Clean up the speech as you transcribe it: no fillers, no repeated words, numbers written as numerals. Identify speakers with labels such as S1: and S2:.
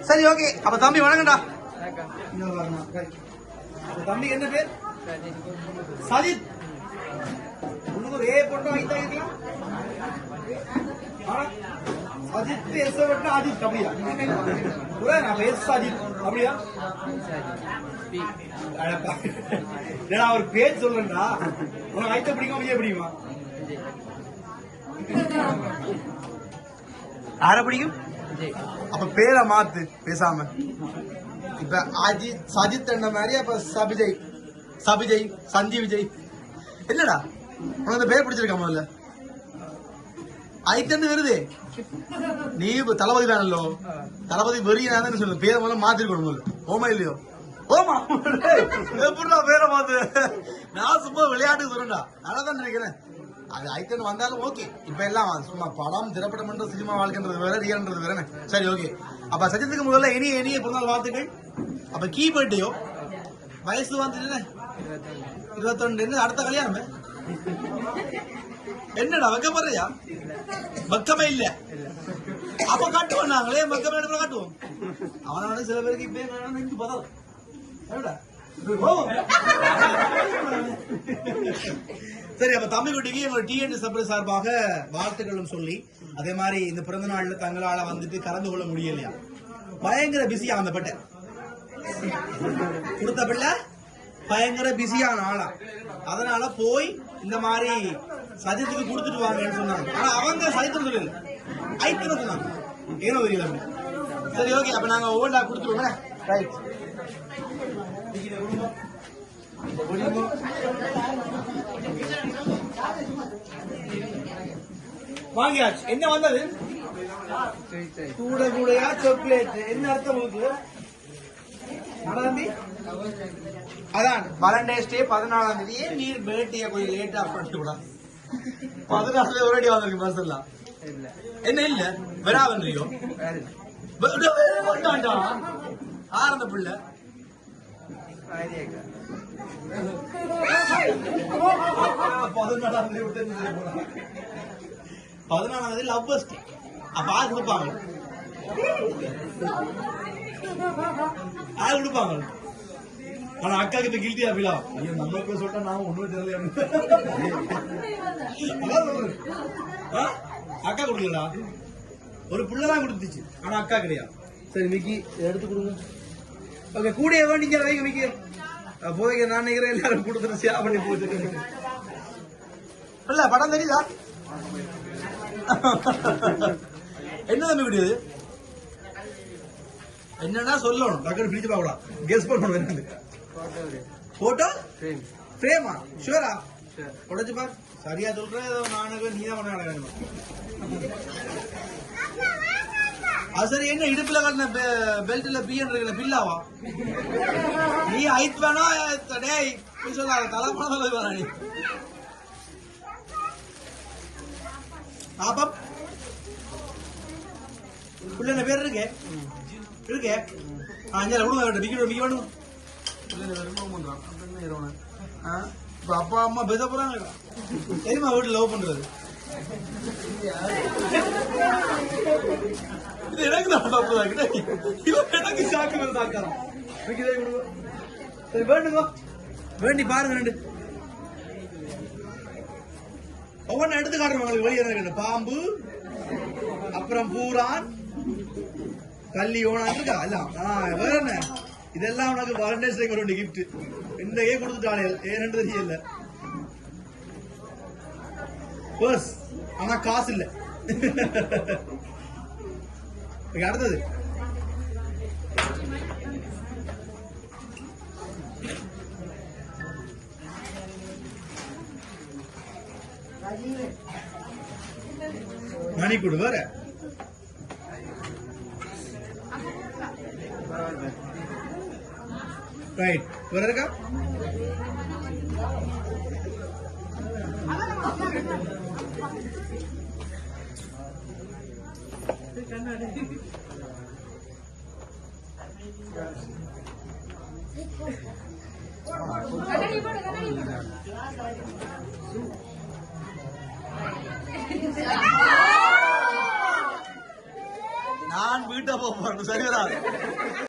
S1: சரி ஓகே. அப்ப தம்பி வணக்கம்டா. தம்பி என்ன பேர்? சஜித். உங்களுக்கு ஒரு ஏ போட்டோ வாங்கி இருக்கலாம். அஜித் எஸ் அஜித் அப்படியா? எஸ் அஜித் அப்படியா? ஒரு பேர் சொல்லுங்கடா. உனக்கு ஐத்த பிடிக்குமா விஜய் பிடிக்குமா? யார பிடிக்கும்? அப்ப பேரை மாத்து பேசாம. இப்ப அஜித் சஜித் என்ன மாதிரி அப்ப சபிஜய் சபிஜய் சந்தி விஜய் என்னடா உனக்கு பேர் பிடிச்சிருக்கா? முதல்ல ஐத்தன்னு வருது. நீ தளபதி வேணല്ലോ, தளபதி வெறியானு சொல்லு. பேரை முதல்ல மாத்திருக்கணும் முதல்ல. ஓமா இல்லையோ? ஓமா எப்படா பேரை மாத்து? நான் சும்மா விளையாட்டு சொல்றேன்டா. அதான் நினைக்கிறேன். அது ஐத்தன் வந்தாலும் ஓகே. இப்ப எல்லாம் சும்மா படம் திரைப்படம் பண்ற சினிமா வாழ்க்கைன்றது வேற, ரியல்ன்றது வேற. சரி ஓகே. அப்ப சஜித்துக்கு முதல்ல இனிய பிறந்தநாள் வாழ்த்துக்கள். அப்ப கீ பர்த்டேயோ வயசு வந்துட்டு 21. அடுத்த கல்யாணம் என்னடா வைக்கப்படுறியா? பக்கமே இல்ல. அப்ப காட்டுவோம் நாங்களே பக்கமே காட்டுவோம். அவனோட சில பேருக்கு இப்ப பதம். சரி அப்ப தம்பி குட்டிக்கு எங்களோட டிஎன் சப்ரஸ் சார்பாக வாழ்த்துக்களும் சொல்லி, அதே மாதிரி இந்த பிறந்த நாள்ல தங்களால வந்துட்டு கலந்து கொள்ள முடியலையா? பயங்கர பிஸியா அந்த பட்ட கொடுத்த பிள்ளை பயங்கர பிஸியான ஆளா. அதனால போய் இந்த மாதிரி சஜித்துக்கு கொடுத்துட்டு வாங்கன்னு சொன்னாங்க. ஆனா அவங்க சஜித்து சொல்லல, ஐத்தனை சொன்னாங்க. ஏனோ தெரியல. சரி ஓகே. அப்ப நாங்க ஓல்டா கொடுத்துருவோம். ரைட். வாங்கியாச்சு. என்ன வந்தது? கூட கூடையா சாக்லேட். என்ன அர்த்தம் உங்களுக்கு? அதான் வேலண்டைன்ஸ் டே 14ஆம் தேதியே நீர் பேட்டிய கொஞ்சம் லேட்டா பண்ணிவிடா. 14 ஒரேடி வந்திருக்கு பஸ் எல்லாம். என்ன இல்ல வராவன்றியோ ஆரம்ப பிள்ளை 14ஆம் தேதி லவ்வர்ஸ் டே. அப்ப ஆறு கொடுப்பாங்க, ஆறு கொடுப்பாங்க. ஆனா அக்கா கிட்ட கில்ட்டி ஆபிலா ஐயோ நம்மளுக்கு சொல்லிட்டா நான் ஒண்ணுமே தெரியல. அக்கா கொடுக்கலடா, ஒரு பிள்ளைதான் கொடுத்துச்சு. ஆனா அக்கா கிடையாது. சரி மிக்கி எடுத்து கொடுங்க. ஓகே கூட வேண்டிங்க வைங்க மிக்கி. போதைக்கு நான் நினைக்கிறேன் எல்லாரும் கொடுத்துட்டு ஷேர் பண்ணி போச்சு. இல்ல படம் தெரியுதா? என்ன தம்பி கிடையாது? என்னன்னா சொல்லணும். டக்குனு பிடிச்சு பார்க்கலாம். கெஸ் பண்ணணும். போட்டோ ஃப்ரேமா? ஷூரா? உடைச்சு பார். சரியா சொல்றேன். நானுக்கு நீதான் பண்ண. அது சரி. என்ன இடுப்புல கட்டின பெல்ட்ல பிஎன் இருக்கிற பில்லாவா? நீ ஐத் வேணா சொல்லாத. தலைப்பணம் சொல்ல வேணா நீ. பாப்பம் பிள்ளை பேர் இருக்கு இருக்கு. அஞ்சால விடுங்க. மிக்க வேணும். இப்ப அப்பா அம்மா பேச போறாங்க. தெரியுமா வீட்டுல லவ் பண்றது? இது எனக்கு தான் எனக்கு சாக்கு தாக்காரம். சரி வேண்டுங்க, வேண்டி பாருங்க. ரெண்டு ஒவ்வொன்னு எடுத்து காட்டுறோம் உங்களுக்கு. வெளியே பாம்பு, அப்புறம் பூரான், கல்லி ஓனான் இருக்கா எல்லாம். வேற என்ன இதெல்லாம் உனக்கு வாலண்டைன்ஸ் டேக்கு ஒரு கிஃப்ட். இந்த ஏ கொடுத்துட்டாலே ஏன்னு தெரியல. பர்ஸ் ஆனா காசு இல்ல. அடுத்தது மணிக்கூடு வேற. ரைட் வேற இருக்கா? நான் வீட்டை போக போறேன் சரி வராது